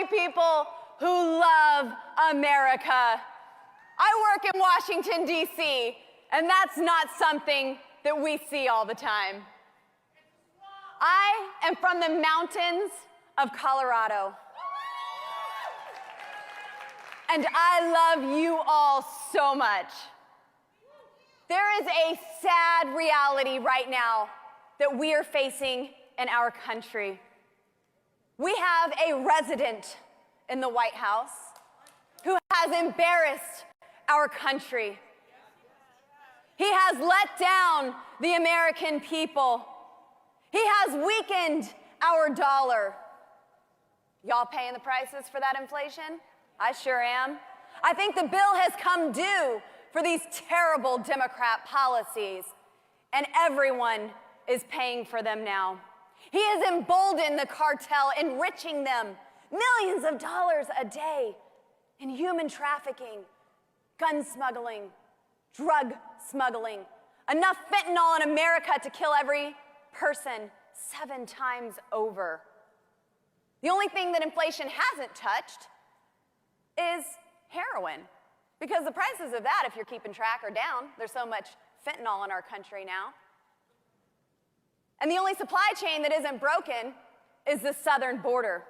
people who love America. I work in Washington, D.C., and that's not something that we see all the time. I am from the mountains of Colorado. And I love you all so much. There is a sad reality right now that we are facing in our country. We have a resident in the White House who has embarrassed our country. He has let down the American people. He has weakened our dollar. Y'all paying the prices for that inflation? I sure am. I think the bill has come due for these terrible Democrat policies, and everyone is paying for them now. He has emboldened the cartel, enriching them millions of dollars a day in human trafficking, gun smuggling, drug smuggling, enough fentanyl in America to kill every person 7 times over. The only thing that inflation hasn't touched is heroin, because the prices of that, if you're keeping track, are down. There's so much fentanyl in our country now. And the only supply chain that isn't broken is the southern border.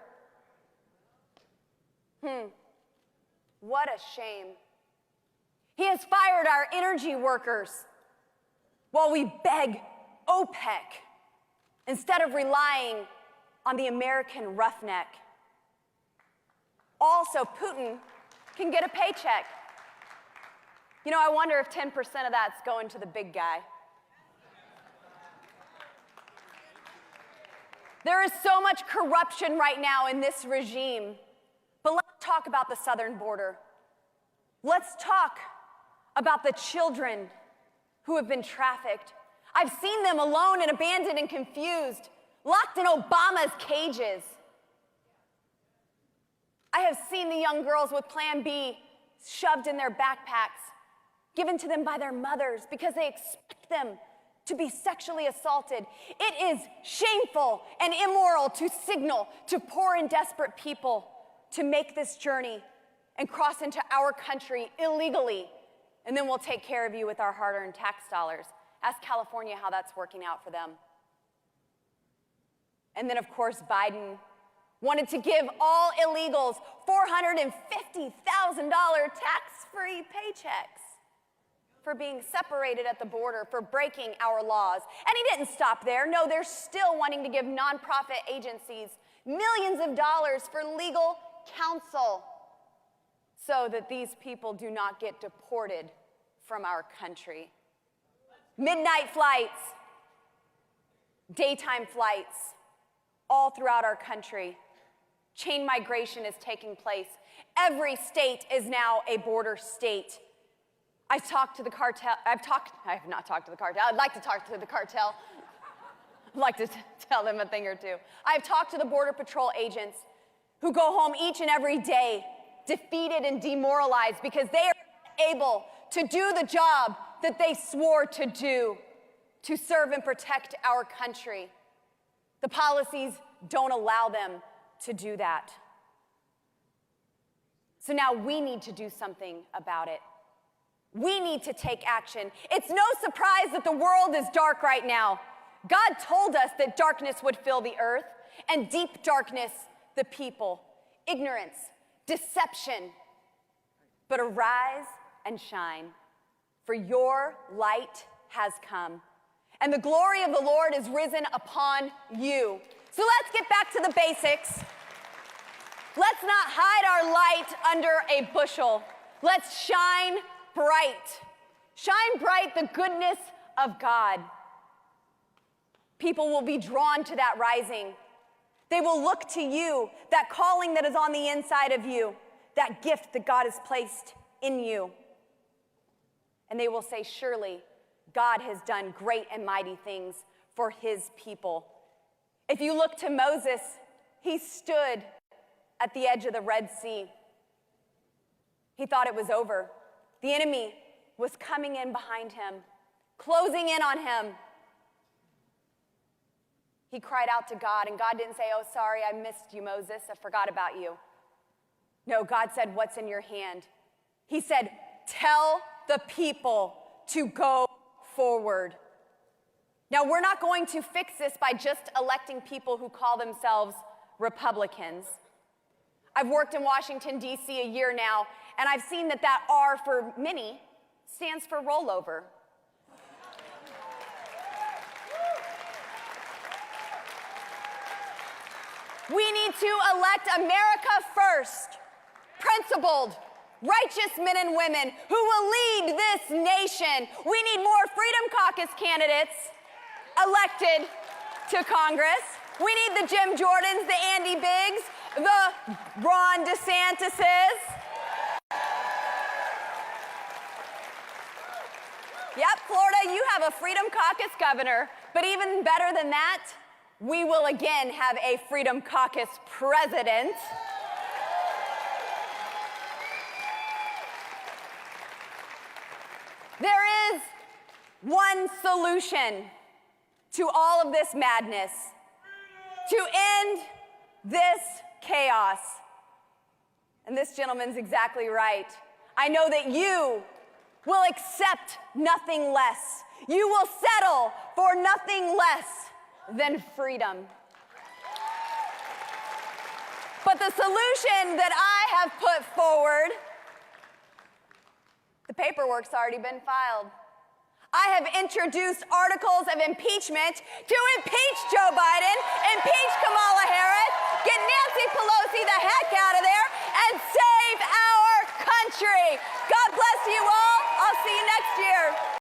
What a shame. He has fired our energy workers while we beg OPEC instead of relying on the American roughneck. Also, Putin can get a paycheck. You know, I wonder if 10% of that's going to the big guy. There is so much corruption right now in this regime. But let's talk about the southern border. Let's talk about the children who have been trafficked. I've seen them alone and abandoned and confused, locked in Obama's cages. I have seen the young girls with Plan B shoved in their backpacks, given to them by their mothers because they expect them to be sexually assaulted. It is shameful and immoral to signal to poor and desperate people to make this journey and cross into our country illegally, and then we'll take care of you with our hard-earned tax dollars. Ask California how that's working out for them. And then, of course, Biden wanted to give all illegals $450,000 tax-free paychecks for being separated at the border, for breaking our laws. And he didn't stop there. No, they're still wanting to give nonprofit agencies millions of dollars for legal counsel so that these people do not get deported from our country. Midnight flights, daytime flights, all throughout our country. Chain migration is taking place. Every state is now a border state. I have not talked to the cartel. I'd like to talk to the cartel. I'd like to tell them a thing or two. I've talked to the Border Patrol agents who go home each and every day defeated and demoralized because they are able to do the job that they swore to do, to serve and protect our country. The policies don't allow them to do that. So now we need to do something about it. We need to take action. It's no surprise that the world is dark right now. God told us that darkness would fill the earth, and deep darkness the people. Ignorance, deception. But arise and shine, for your light has come, and the glory of the Lord is risen upon you. So let's get back to the basics. Let's not hide our light under a bushel. Let's shine bright. Shine bright the goodness of God. People will be drawn to that rising. They will look to you, that calling that is on the inside of you, that gift that God has placed in you. And they will say, surely God has done great and mighty things for his people. If you look to Moses, he stood at the edge of the Red Sea. He thought it was over. The enemy was coming in behind him, closing in on him. He cried out to God, and God didn't say, oh, sorry, I missed you, Moses. I forgot about you. No, God said, what's in your hand? He said, tell the people to go forward. Now, we're not going to fix this by just electing people who call themselves Republicans. I've worked in Washington, D.C. a year now, and I've seen that R for many stands for rollover. We need to elect America first, principled, righteous men and women who will lead this nation. We need more Freedom Caucus candidates elected to Congress. We need the Jim Jordans, the Andy Biggs, the Ron DeSantises. Yep, Florida, you have a Freedom Caucus governor, but even better than that, we will again have a Freedom Caucus president. There is one solution to all of this madness, to end this chaos. And this gentleman's exactly right. I know that you will accept nothing less. You will settle for nothing less than freedom. But the solution that I have put forward, the paperwork's already been filed. I have introduced articles of impeachment to impeach Joe Biden, impeach Kamala Harris, get Nancy Pelosi the heck out of there, and save our country. God bless you all. I'll see you next year.